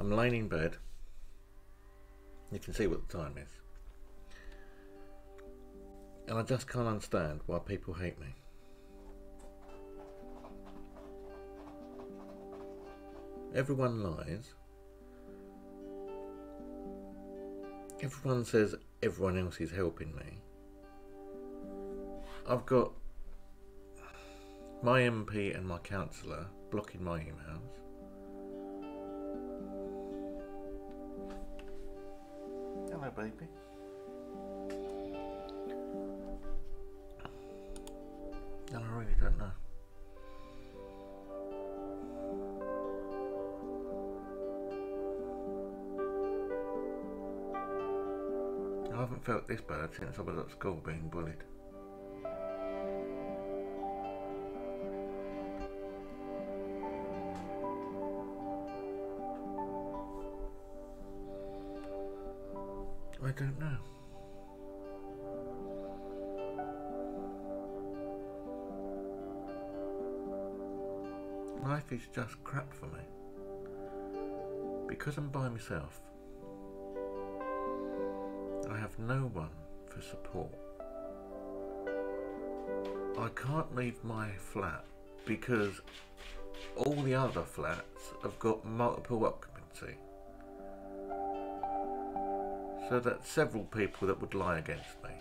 I'm laying in bed. You can see what the time is. And I just can't understand why people hate me. Everyone lies. Everyone says everyone else is helping me. I've got my MP and my councillor blocking my emails. Hello, baby. And I really don't know. I haven't felt this bad since I was at school being bullied. I don't know. Life is just crap for me. Because I'm by myself, I have no one for support. I can't leave my flat because all the other flats have got multiple occupancy. So that's several people that would lie against me.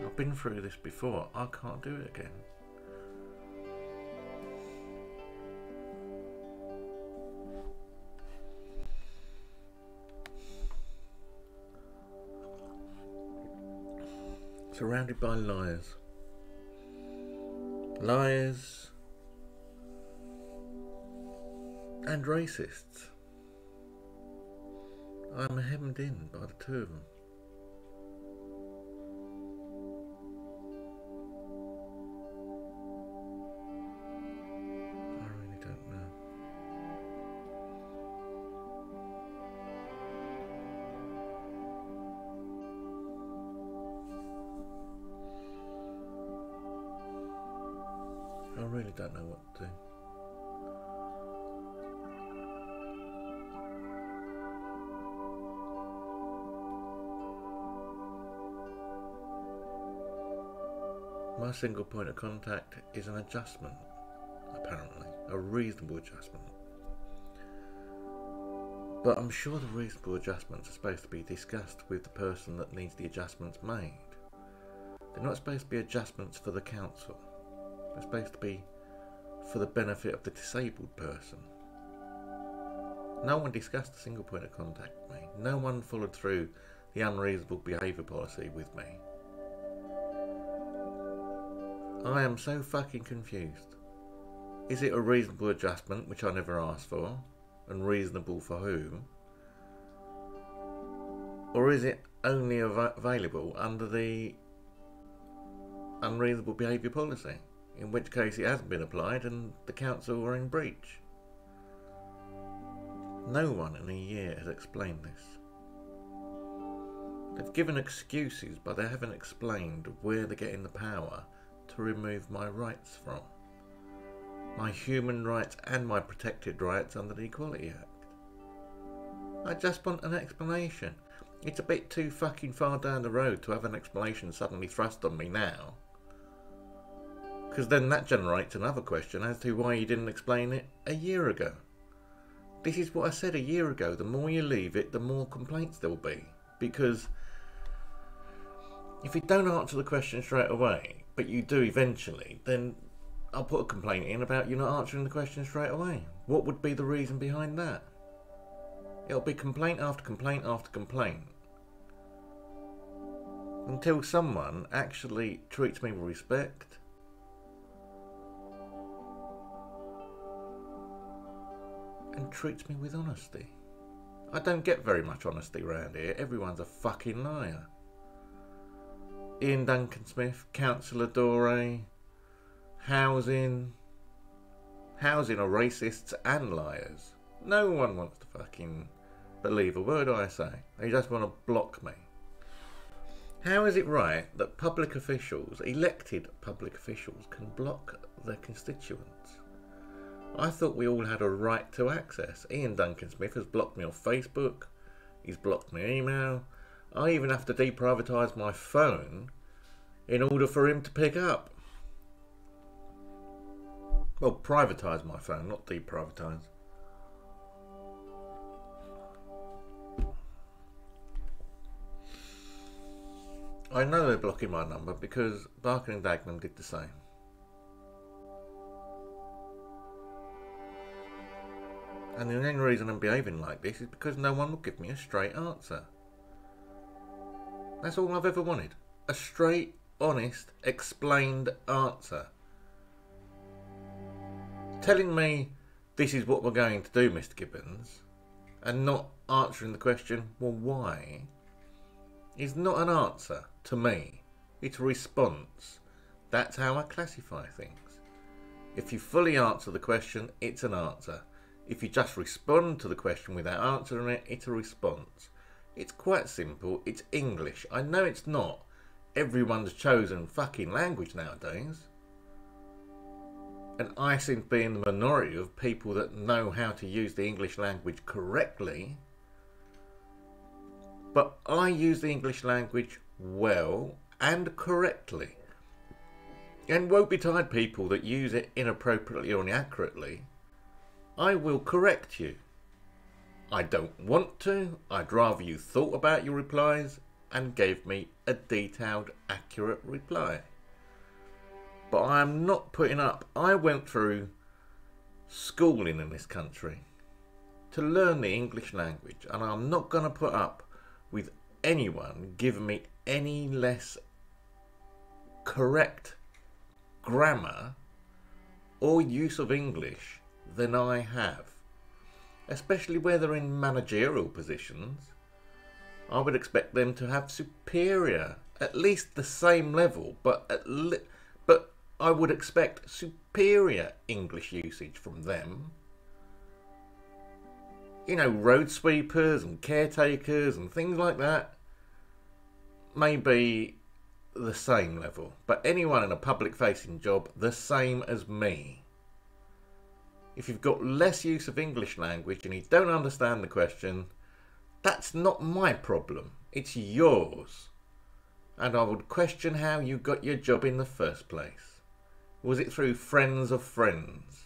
I've been through this before. I can't do it again. Surrounded by liars. Liars and racists. I'm hemmed in by the two of them. I really don't know. I really don't know what to do. My single point of contact is an adjustment, apparently, a reasonable adjustment. But I'm sure the reasonable adjustments are supposed to be discussed with the person that needs the adjustments made. They're not supposed to be adjustments for the council. They're supposed to be for the benefit of the disabled person. No one discussed the single point of contact with me. No one followed through the unreasonable behaviour policy with me. I am so fucking confused. Is it a reasonable adjustment, which I never asked for, and reasonable for whom? Or is it only available under the unreasonable behaviour policy? In which case it hasn't been applied and the council are in breach. No one in a year has explained this. They've given excuses, but they haven't explained where they're getting the power to remove my rights from. My human rights and my protected rights under the Equality Act. I just want an explanation. It's a bit too fucking far down the road to have an explanation suddenly thrust on me now. Because then that generates another question as to why you didn't explain it a year ago. This is what I said a year ago. The more you leave it, the more complaints there'll be. Because if you don't answer the question straight away, but you do eventually, then I'll put a complaint in about you not answering the question straight away. What would be the reason behind that? It'll be complaint after complaint after complaint. Until someone actually treats me with respect. And treats me with honesty. I don't get very much honesty around here. Everyone's a fucking liar. Ian Duncan Smith, Councillor Dore, Housing are racists and liars. No one wants to fucking believe a word I say. They just want to block me. How is it right that public officials, elected public officials, can block their constituents? I thought we all had a right to access. Ian Duncan Smith has blocked me on Facebook. He's blocked my email. I even have to deprivatise my phone in order for him to pick up. Well, privatise my phone, not deprivatise. I know they're blocking my number because Barker and Dagenham did the same. And the only reason I'm behaving like this is because no one will give me a straight answer. That's all I've ever wanted. A straight, honest, explained answer. Telling me this is what we're going to do, Mr. Gibbons, and not answering the question, well, why, is not an answer to me. It's a response. That's how I classify things. If you fully answer the question, it's an answer. If you just respond to the question without answering it, it's a response. It's quite simple. It's English. I know it's not everyone's chosen fucking language nowadays. And I seem to be in the minority of people that know how to use the English language correctly. But I use the English language well and correctly. And woe-betide people that use it inappropriately or inaccurately, I will correct you. I don't want to. I'd rather you thought about your replies and gave me a detailed, accurate reply. But I am not putting up. I went through schooling in this country to learn the English language, and I'm not going to put up with anyone giving me any less correct grammar or use of English than I have, especially where they're in managerial positions. I would expect them to have superior, at least the same level, but I would expect superior English usage from them. You know, road sweepers and caretakers and things like that may be the same level, but anyone in a public facing job, the same as me. If you've got less use of English language and you don't understand the question, that's not my problem. It's yours. And I would question how you got your job in the first place. Was it through friends of friends?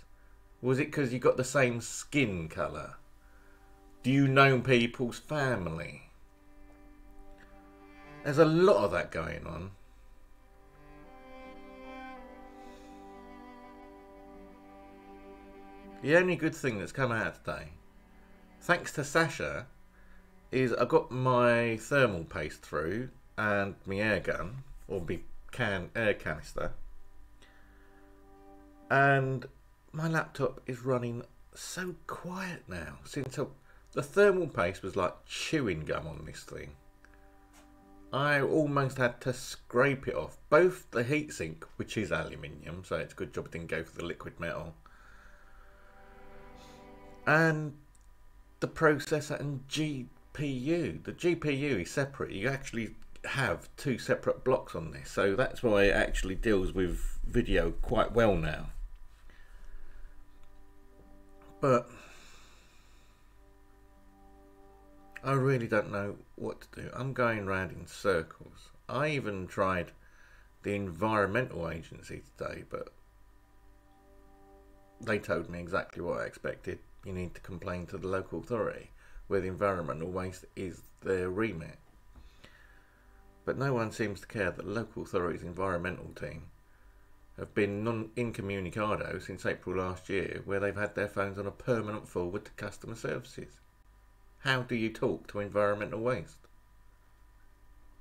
Was it because you got the same skin colour? Do you know people's family? There's a lot of that going on. The only good thing that's come out today, thanks to Sasha, is I got my thermal paste through and my air gun, or my air canister, and my laptop is running so quiet now. Since the thermal paste was like chewing gum on this thing. I almost had to scrape it off. Both the heatsink, which is aluminium, so it's a good job it didn't go for the liquid metal, and the processor and GPU. The GPU is separate. You actually have two separate blocks on this, so that's why it actually deals with video quite well now. But I really don't know what to do. I'm going round in circles. I even tried the environmental agency today, but they told me exactly what I expected. You need to complain to the local authority, where the environmental waste is their remit. But no one seems to care that the local authority's environmental team have been incommunicado since April last year, where they've had their phones on a permanent forward to customer services. How do you talk to environmental waste?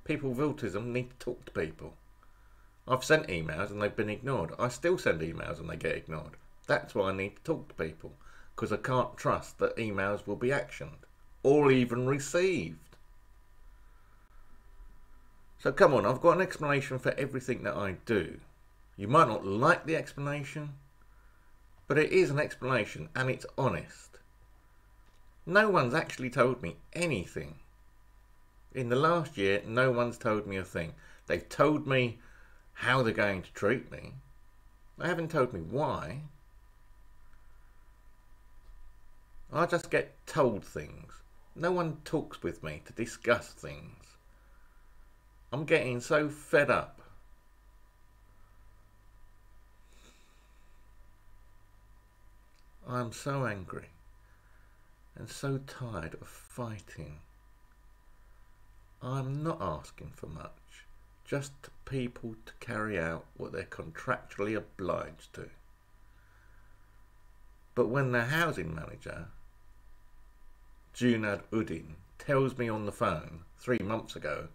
People with autism need to talk to people. I've sent emails and they've been ignored. I still send emails and they get ignored. That's why I need to talk to people, because I can't trust that emails will be actioned or even received. So come on, I've got an explanation for everything that I do. You might not like the explanation, but it is an explanation and it's honest. No one's actually told me anything. In the last year, no one's told me a thing. They've told me how they're going to treat me. They haven't told me why. I just get told things. No one talks with me to discuss things. I'm getting so fed up. I'm so angry and so tired of fighting. I'm not asking for much, just people to carry out what they're contractually obliged to. But when the housing manager, Junad Uddin, tells me on the phone 3 months ago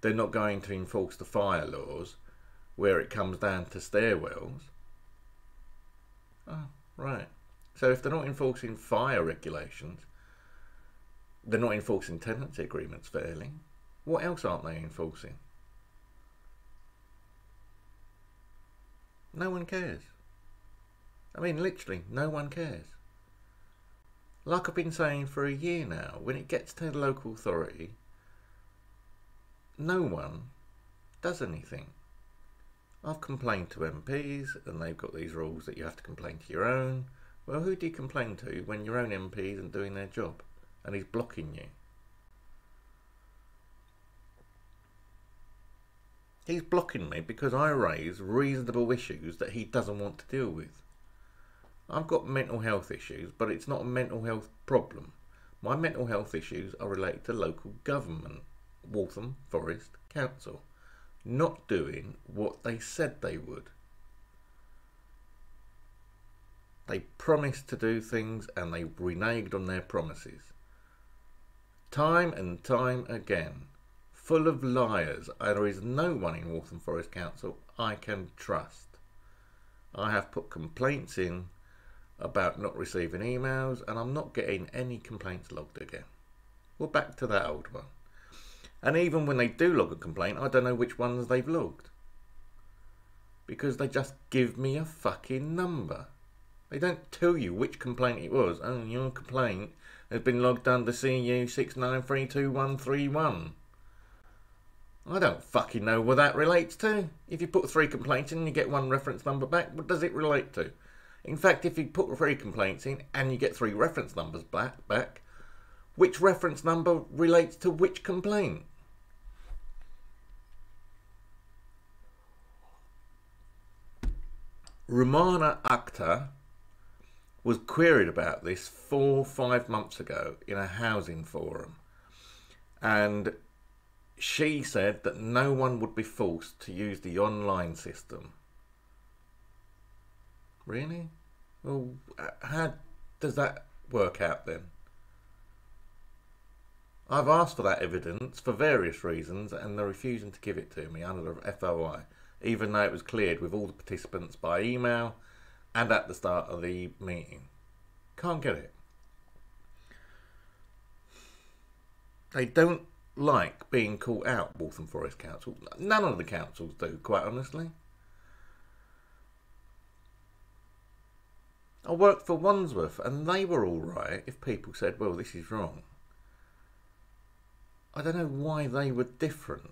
they're not going to enforce the fire laws where it comes down to stairwells. Oh, right. So if they're not enforcing fire regulations, they're not enforcing tenancy agreements fairly. What else aren't they enforcing? No one cares. I mean, literally, no one cares. Like I've been saying for a year now, when it gets to the local authority, no one does anything. I've complained to MPs and they've got these rules that you have to complain to your own. Well, who do you complain to when your own MP isn't doing their job and he's blocking you? He's blocking me because I raise reasonable issues that he doesn't want to deal with. I've got mental health issues, but it's not a mental health problem. My mental health issues are related to local government, Waltham Forest Council, not doing what they said they would. They promised to do things and they reneged on their promises. Time and time again. Full of liars. There is no one in Waltham Forest Council I can trust. I have put complaints in about not receiving emails and I'm not getting any complaints logged again. We're back to that old one. And even when they do log a complaint, I don't know which ones they've logged. Because they just give me a fucking number. They don't tell you which complaint it was. Oh, your complaint has been logged under CU 6932131. I don't fucking know what that relates to. If you put 3 complaints in and you get 1 reference number back, what does it relate to? In fact, if you put 3 complaints in and you get 3 reference numbers back, which reference number relates to which complaint? Rumana Akhtar was queried about this 4 or 5 months ago in a housing forum, and she said that no one would be forced to use the online system. Really? Well, how does that work out then? I've asked for that evidence for various reasons and they're refusing to give it to me under FOI, even though it was cleared with all the participants by email and at the start of the meeting. Can't get it. They don't like being caught out, Waltham Forest Council. None of the councils do, quite honestly. I worked for Wandsworth and they were all right if people said, well, this is wrong. I don't know why they were different.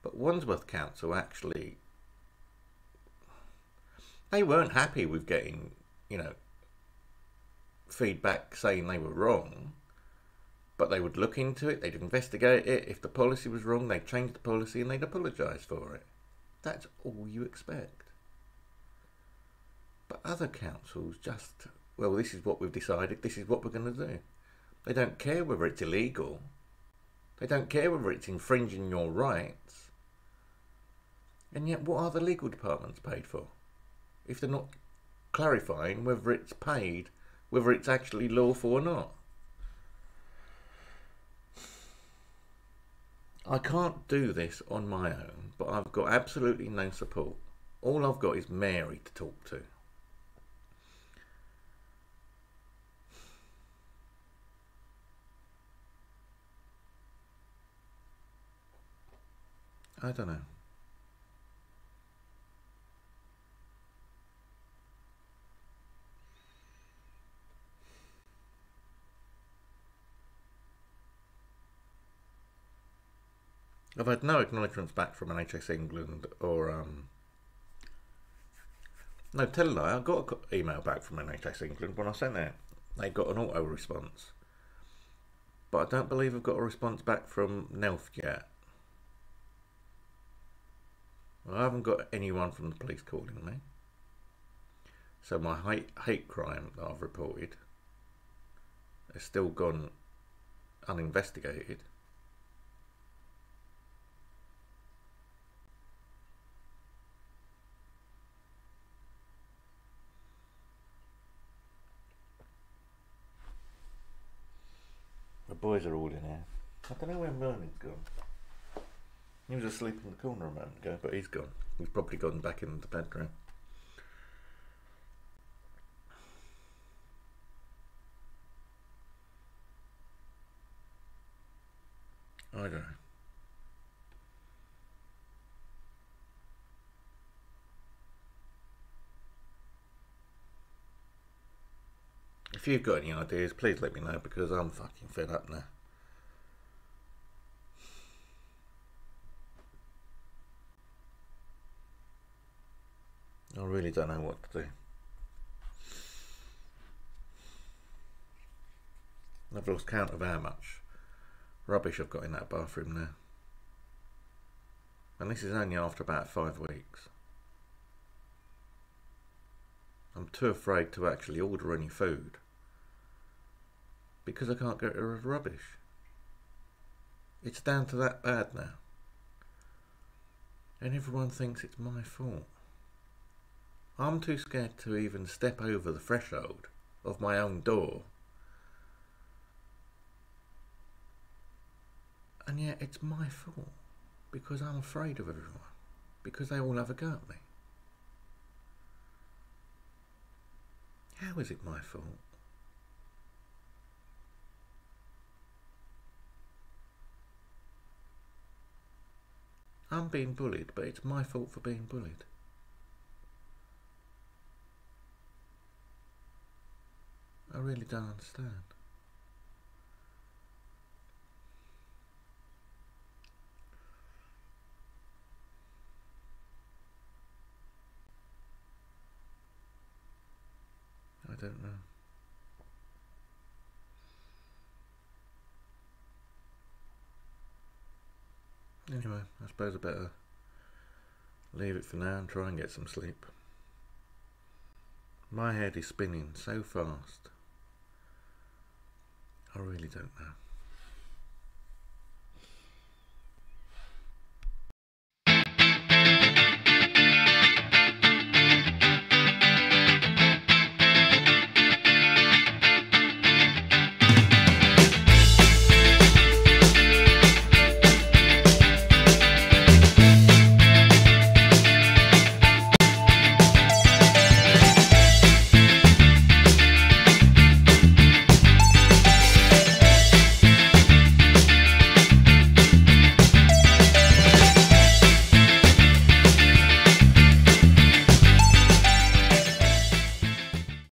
But Wandsworth Council actually, they weren't happy with getting, feedback saying they were wrong. But they would look into it, they'd investigate it. If the policy was wrong, they'd change the policy and they'd apologise for it. That's all you expect. But other councils just, well, this is what we've decided, this is what we're going to do. They don't care whether it's illegal. They don't care whether it's infringing your rights. And yet, what are the legal departments paid for? If they're not clarifying whether it's paid, whether it's actually lawful or not. I can't do this on my own, but I've got absolutely no support. All I've got is Mary to talk to. I don't know. I've had no acknowledgements back from NHS England or no, tell a lie, I got an email back from NHS England when I sent it. They got an auto response, but I don't believe I've got a response back from NELF yet. I haven't got anyone from the police calling me. So my hate crime that I've reported has still gone uninvestigated. The boys are all in here. I don't know where Merlin's gone. He was asleep in the corner a moment ago, but he's gone. He's probably gone back into the bedroom. I don't know. If you've got any ideas, please let me know, because I'm fucking fed up now. I really don't know what to do. I've lost count of how much rubbish I've got in that bathroom now. And this is only after about 5 weeks. I'm too afraid to actually order any food because I can't get rid of rubbish. It's down to that bad now. And everyone thinks it's my fault. I'm too scared to even step over the threshold of my own door. And yet it's my fault because I'm afraid of everyone, because they all have a go at me. How is it my fault? I'm being bullied, but it's my fault for being bullied. I really don't understand. I don't know. Anyway, I suppose I better leave it for now and try and get some sleep. My head is spinning so fast. I really don't know.